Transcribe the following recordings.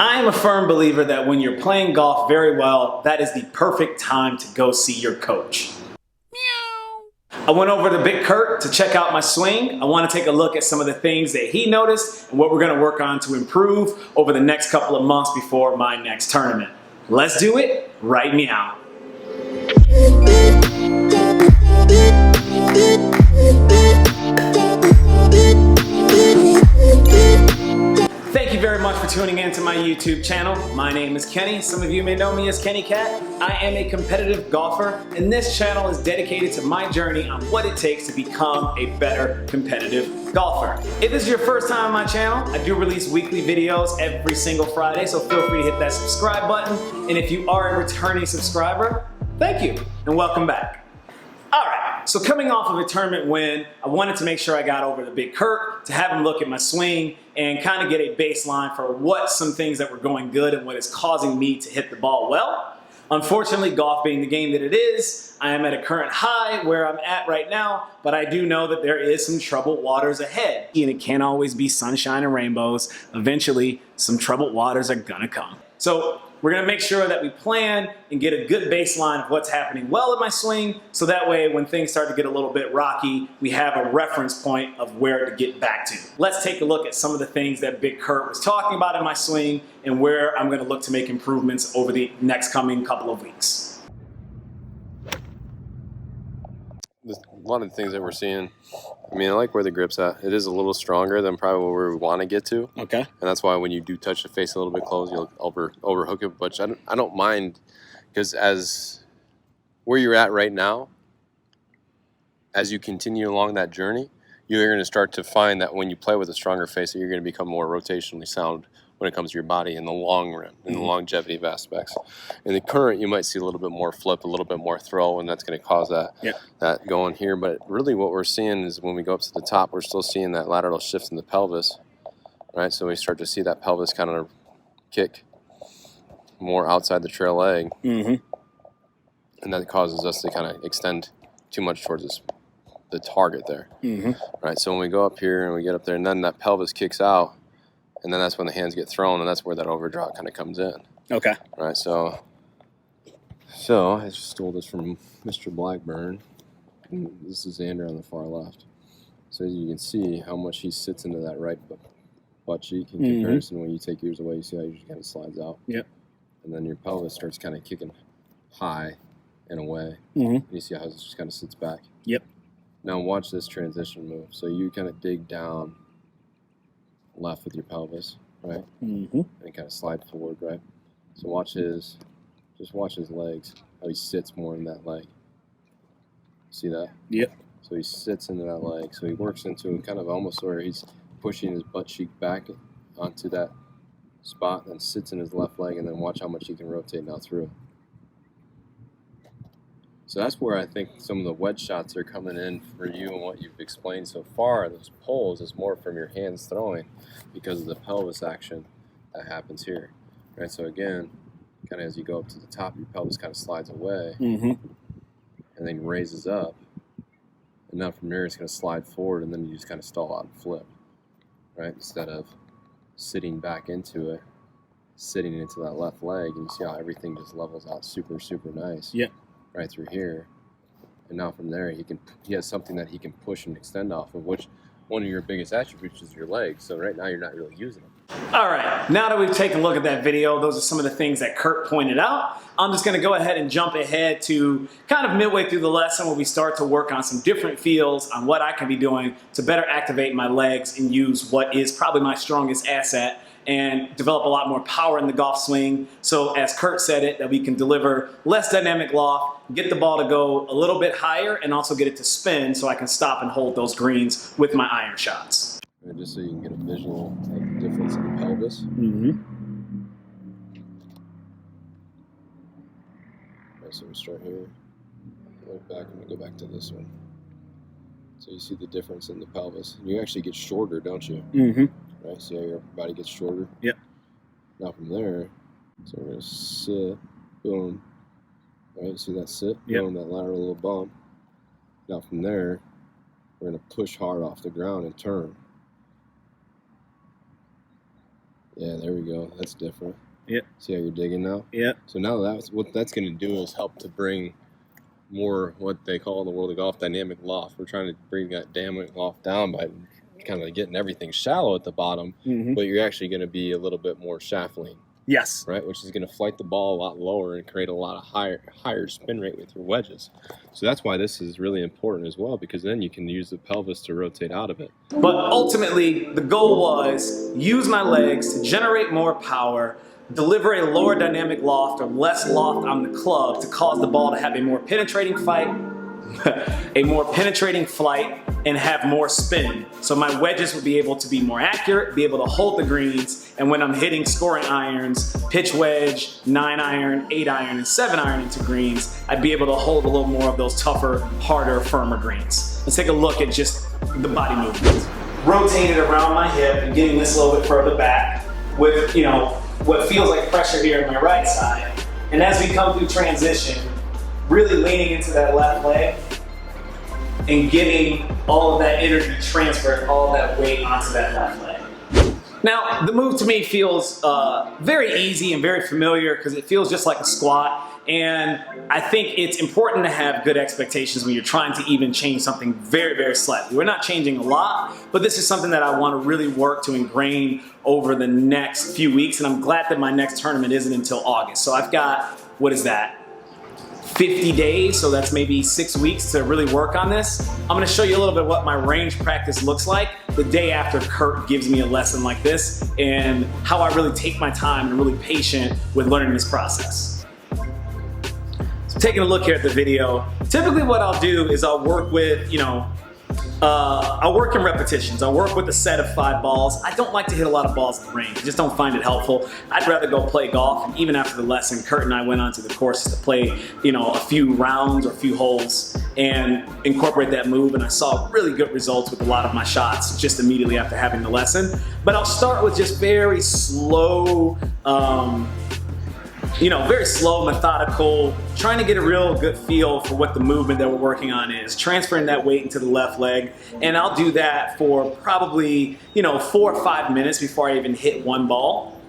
I am a firm believer that when you're playing golf very well, that is the perfect time to go see your coach. I went over to BigKurt to check out my swing. I want to take a look at some of the things that he noticed and what we're going to work on to improve over the next couple of months before my next tournament. Let's do it right now. Thank you very much for tuning in to my YouTube channel. My name is Kenny. Some of you may know me as Kennie Kat. I am a competitive golfer, and this channel is dedicated to my journey on what it takes to become a better competitive golfer. If this is your first time on my channel, I do release weekly videos every single Friday, so feel free to hit that subscribe button. And if you are a returning subscriber, thank you and welcome back. All right, so coming off of a tournament win, I wanted to make sure I got over to BigKurt to have him look at my swing and kind of get a baseline for what some things that were going good and what is causing me to hit the ball well. Unfortunately, golf being the game that it is, I am at a current high where I'm at right now, but I do know that there is some troubled waters ahead. And it can't always be sunshine and rainbows. Eventually, some troubled waters are gonna come. So we're gonna make sure that we plan and get a good baseline of what's happening well in my swing, so that way when things start to get a little bit rocky, we have a reference point of where to get back to. Let's take a look at some of the things that BigKurt was talking about in my swing and where I'm gonna look to make improvements over the next coming couple of weeks. A lot of the things that we're seeing, I mean, I like where the grip's at. It is a little stronger than probably where we want to get to. Okay. And that's why when you do touch the face a little bit close, you'll overhook it. But I don't mind, because as where you're at right now, as you continue along that journey, you're going to start to find that when you play with a stronger face, that you're going to become more rotationally sound when it comes to your body in the long run, in the longevity of aspects. In the current, you might see a little bit more flip, a little bit more throw, and that's going to cause that going here. But really what we're seeing is when we go up to the top, we're still seeing that lateral shift in the pelvis, right? So we start to see that pelvis kind of kick more outside the trail leg, and that causes us to kind of extend too much towards the target there, right? So when we go up here and we get up there, and then that pelvis kicks out, and then that's when the hands get thrown, and that's where that overdraw kind of comes in. Okay. Right, so I just stole this from Mr. Blackburn. And this is Xander on the far left. So you can see how much he sits into that right butt cheek in comparison. When you take yours away, you see how yours kind of slides out. Yep. And then your pelvis starts kind of kicking high and away. And you see how it just kind of sits back. Yep. Now watch this transition move. So you kind of dig down left with your pelvis, right? And kind of slide forward, right? So just watch his legs, how he sits more in that leg. See that? Yep. So he sits into that leg. So he works into kind of almost where he's pushing his butt cheek back onto that spot, then sits in his left leg, and then watch how much he can rotate now through. So that's where I think some of the wedge shots are coming in for you, and what you've explained so far. Those pulls is more from your hands throwing because of the pelvis action that happens here, right? So again, kind of as you go up to the top, your pelvis kind of slides away and then raises up. And now from there, it's going to slide forward, and then you just kind of stall out and flip, right? Instead of sitting back into it, sitting into that left leg, and you see how everything just levels out super, super nice. Yeah. Right through here, and now from there he has something that he can push and extend off of, which one of your biggest attributes is your legs. So right now you're not really using them. All right, now that we've taken a look at that video, those are some of the things that Kurt pointed out. I'm just going to go ahead and jump ahead to kind of midway through the lesson where we start to work on some different feels on what I can be doing to better activate my legs and use what is probably my strongest asset, and develop a lot more power in the golf swing. So as Kurt said it, that we can deliver less dynamic loft, get the ball to go a little bit higher, and also get it to spin so I can stop and hold those greens with my iron shots. And just so you can get a visual of the difference in the pelvis. Okay, so we start here, look back, and we go back to this one. So you see the difference in the pelvis. And you actually get shorter, don't you? Right, see how your body gets shorter? Yep. Now from there, so we're going to sit, boom, right, see that sit? Yep. Boom, that lateral little bump. Now from there, we're going to push hard off the ground and turn. Yeah, there we go. That's different. Yep. See how you're digging now? Yep. So now what that's going to do is help to bring more what they call in the world of golf dynamic loft. We're trying to bring that dynamic loft down by kind of getting everything shallow at the bottom, but you're actually going to be a little bit more shaft lean. Yes. Right, which is going to flight the ball a lot lower and create a lot of higher spin rate with your wedges. So that's why this is really important as well, because then you can use the pelvis to rotate out of it. But ultimately, the goal was use my legs to generate more power, deliver a lower dynamic loft or less loft on the club to cause the ball to have a more penetrating flight, and have more spin. So my wedges would be able to be more accurate, be able to hold the greens, and when I'm hitting scoring irons, pitch wedge, 9-iron, 8-iron, and 7-iron into greens, I'd be able to hold a little more of those tougher, harder, firmer greens. Let's take a look at just the body movement. Rotating around my hip and getting this a little bit further back with, you know, what feels like pressure here on my right side. And as we come through transition, really leaning into that left leg and getting all of that energy transferred, all of that weight onto that left leg. Now, the move to me feels very easy and very familiar because it feels just like a squat. And I think it's important to have good expectations when you're trying to even change something very, very slightly. We're not changing a lot, but this is something that I want to really work to ingrain over the next few weeks. And I'm glad that my next tournament isn't until August. So I've got, what is that? 50 days, so that's maybe 6 weeks to really work on this. I'm gonna show you a little bit what my range practice looks like the day after Kurt gives me a lesson like this and how I really take my time and really patient with learning this process. So taking a look here at the video, typically what I'll do is I'll work with, I'll work in repetitions. I'll work with a set of 5 balls. I don't like to hit a lot of balls at the range. I just don't find it helpful. I'd rather go play golf. And even after the lesson, Kurt and I went onto the courses to play, a few rounds or a few holes and incorporate that move. And I saw really good results with a lot of my shots just immediately after having the lesson. But I'll start with just very slow, very slow, methodical, trying to get a real good feel for what the movement that we're working on is, transferring that weight into the left leg. And I'll do that for probably, 4 or 5 minutes before I even hit one ball.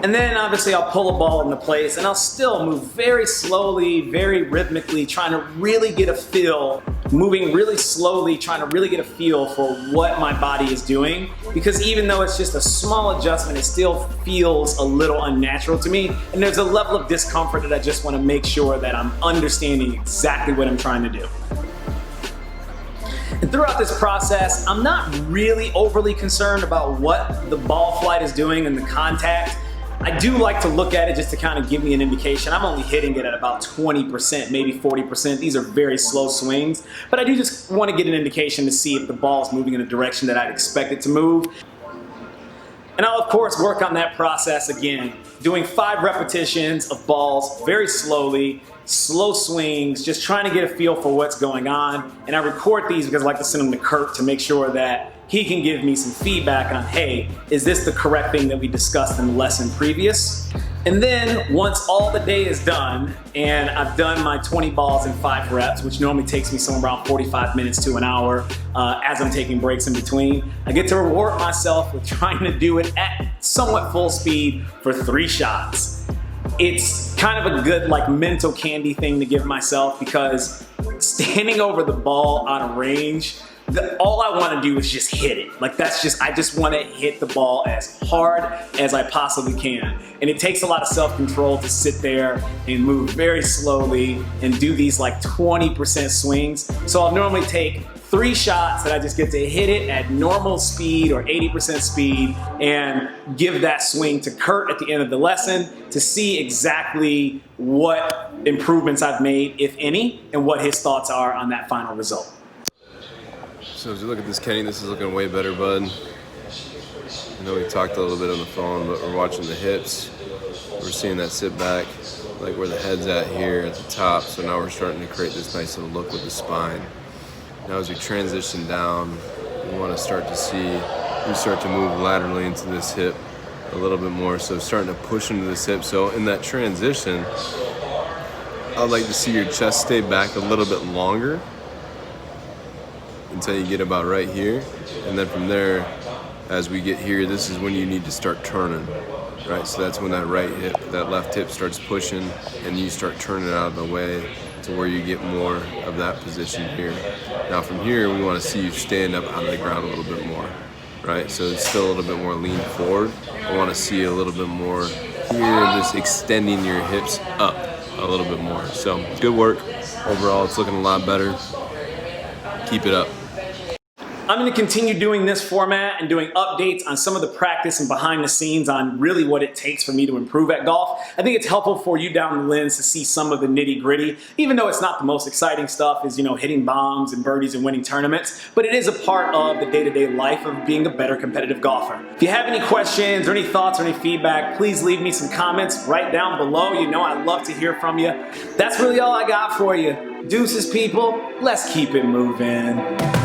And then obviously I'll pull a ball into place and I'll still move very slowly, very rhythmically, trying to really get a feel, moving really slowly, trying to really get a feel for what my body is doing. Because even though it's just a small adjustment, it still feels a little unnatural to me. And there's a level of discomfort that I just want to make sure that I'm understanding exactly what I'm trying to do. And throughout this process, I'm not really overly concerned about what the ball flight is doing and the contact. I do like to look at it just to kind of give me an indication. I'm only hitting it at about 20%, maybe 40%. These are very slow swings, but I do just want to get an indication to see if the ball is moving in a direction that I'd expect it to move. And I'll of course work on that process again, doing 5 repetitions of balls very slowly, slow swings, just trying to get a feel for what's going on. And I record these because I like to send them to Kurt to make sure that he can give me some feedback on, hey, is this the correct thing that we discussed in the lesson previous? And then once all the day is done and I've done my 20 balls in 5 reps, which normally takes me somewhere around 45 minutes to an hour as I'm taking breaks in between, I get to reward myself with trying to do it at somewhat full speed for 3 shots. It's kind of a good mental candy thing to give myself because standing over the ball on a range, all I want to do is just hit it. I just want to hit the ball as hard as I possibly can. And it takes a lot of self-control to sit there and move very slowly and do these 20% swings. So I'll normally take 3 shots that I just get to hit it at normal speed or 80% speed and give that swing to Kurt at the end of the lesson to see exactly what improvements I've made, if any, and what his thoughts are on that final result. So as you look at this Kenny, this is looking way better, bud. I know we talked a little bit on the phone, but we're watching the hips. We're seeing that sit back, where the head's at here at the top. So now we're starting to create this nice little look with the spine. Now as we transition down, we want to start to see, we start to move laterally into this hip a little bit more. So starting to push into this hip. So in that transition, I'd like to see your chest stay back a little bit longer. until you get about right here. And then from there, as we get here, this is when you need to start turning, right? So that's when that right hip, that left hip starts pushing and you start turning out of the way to where you get more of that position here. Now from here, we want to see you stand up on the ground a little bit more, right? So it's still a little bit more lean forward. I want to see a little bit more here, just extending your hips up a little bit more. So good work. Overall, it's looking a lot better. Keep it up. I'm going to continue doing this format and doing updates on some of the practice and behind the scenes on really what it takes for me to improve at golf. I think it's helpful for you down the lens to see some of the nitty gritty, even though it's not the most exciting stuff is, hitting bombs and birdies and winning tournaments, but it is a part of the day-to-day life of being a better competitive golfer. If you have any questions or any thoughts or any feedback, please leave me some comments right down below. I'd love to hear from you. That's really all I got for you. Deuces, people. Let's keep it moving.